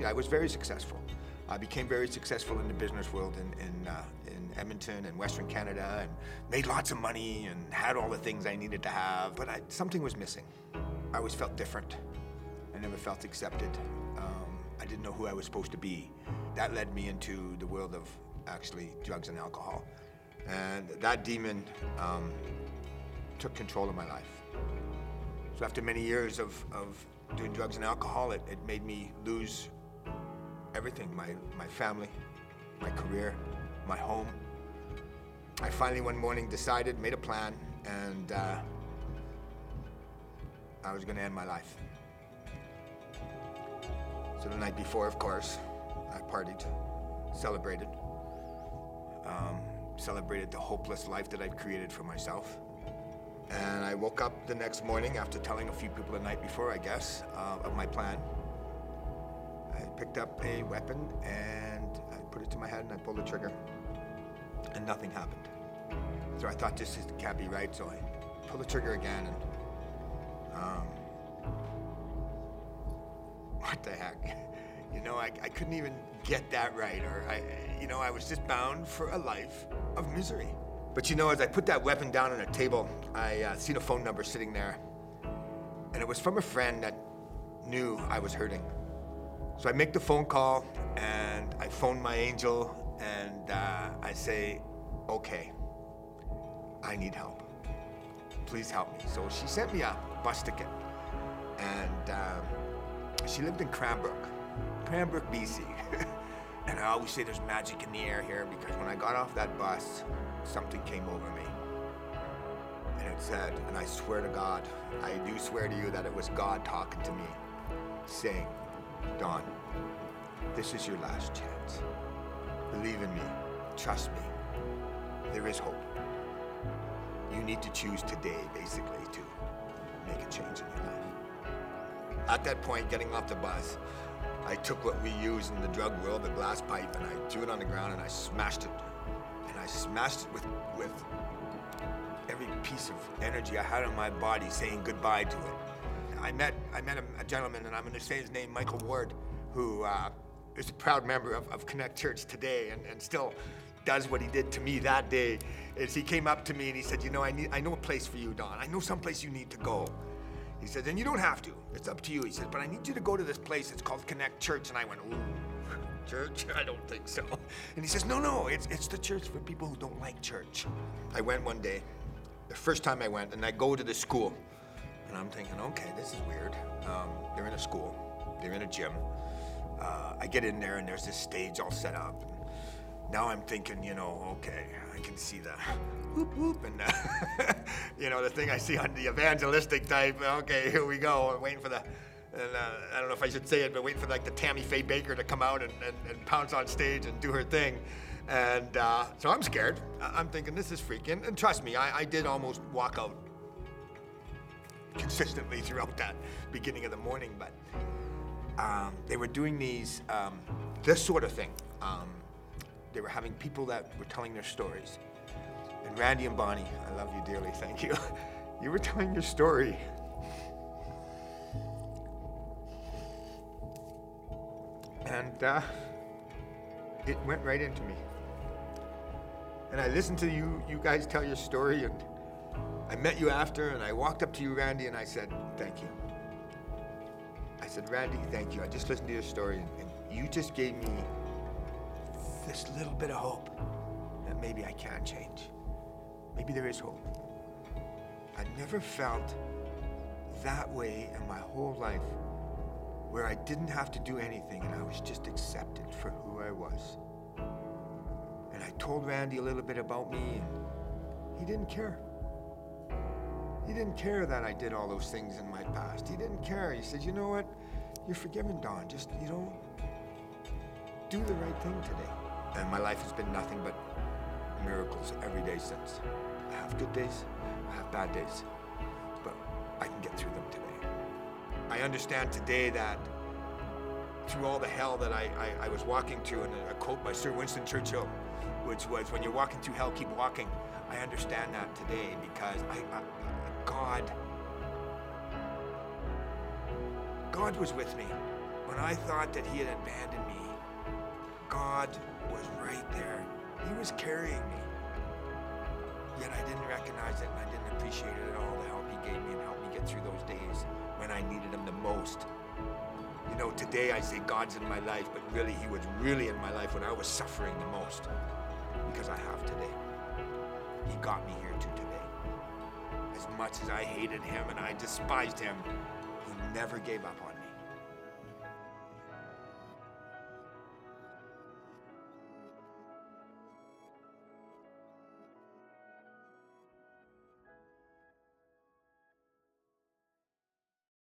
I was very successful. I became very successful in the business world in Edmonton and Western Canada, and made lots of money and had all the things I needed to have, but something was missing. I always felt different. I never felt accepted. I didn't know who I was supposed to be. That led me into the world of actually drugs and alcohol. And that demon took control of my life. So after many years of doing drugs and alcohol, it made me lose everything, my family, my career, my home. I finally one morning decided, made a plan, and I was gonna end my life. So the night before, of course, I partied, celebrated the hopeless life that I'd created for myself. And I woke up the next morning after telling a few people the night before, I guess, of my plan. I picked up a weapon and I put it to my head and I pulled the trigger, and nothing happened. So I thought, this can't be right, so I pulled the trigger again, and what the heck? You know, I couldn't even get that right, or I was just bound for a life of misery. But you know, as I put that weapon down on a table, I seen a phone number sitting there, and it was from a friend that knew I was hurting. So I make the phone call, and I phone my angel, and I say, okay, I need help. Please help me. So she sent me a bus ticket, and she lived in Cranbrook BC. And I always say there's magic in the air here, because when I got off that bus, something came over me. And it said, and I swear to God, I do swear to you that it was God talking to me, saying, Don, this is your last chance. Believe in me, trust me, there is hope. You need to choose today, basically, to make a change in your life. At that point, getting off the bus, I took what we use in the drug world, the glass pipe, and I threw it on the ground and I smashed it. And I smashed it with every piece of energy I had in my body, saying goodbye to it. I met a gentleman, and I'm going to say his name, Michael Ward, who is a proud member of Connect Church today, and still does what he did to me that day. Is he came up to me and he said, you know, I know a place for you, Don. I know someplace you need to go. He said, and you don't have to. It's up to you. He says, but I need you to go to this place. It's called Connect Church. And I went, ooh, church? I don't think so. And he says, no, it's the church for people who don't like church. I went one day, the first time I went, and I go to the school. And I'm thinking, okay, this is weird. They're in a school. They're in a gym. I get in there, and there's this stage all set up. Now I'm thinking, you know, okay, I can see the whoop whoop and you know, the thing I see on the evangelistic type. Okay, here we go. I'm waiting for I don't know if I should say it, but waiting for like the Tammy Faye Baker to come out and pounce on stage and do her thing. And so I'm scared. I'm thinking, this is freaking. And trust me, I did almost walk out consistently throughout that beginning of the morning. But they were doing this sort of thing. They were having people that were telling their stories. And Randy and Bonnie, I love you dearly, thank you. You were telling your story. And it went right into me. And I listened to you guys tell your story, and I met you after, and I walked up to you, Randy, and I said, thank you. I said, Randy, thank you. I just listened to your story, and you just gave me this little bit of hope that maybe I can change. Maybe there is hope. I never felt that way in my whole life, where I didn't have to do anything and I was just accepted for who I was. And I told Randy a little bit about me, and he didn't care. He didn't care that I did all those things in my past. He didn't care. He said, you know what? You're forgiven, Don. Just, do the right thing today. And my life has been nothing but miracles every day since. I have good days, I have bad days, but I can get through them today. I understand today that through all the hell that I was walking through, and a quote by Sir Winston Churchill, which was, when you're walking through hell, keep walking. I understand that today because God was with me When I thought that he had abandoned me, God was right there. He was carrying me. Yet I didn't recognize it and I didn't appreciate it at all, the help he gave me and helped me get through those days when I needed him the most. You know, today I say God's in my life, but really he was really in my life when I was suffering the most, because I have today. He got me here too today. As much as I hated him and I despised him, he never gave up on me.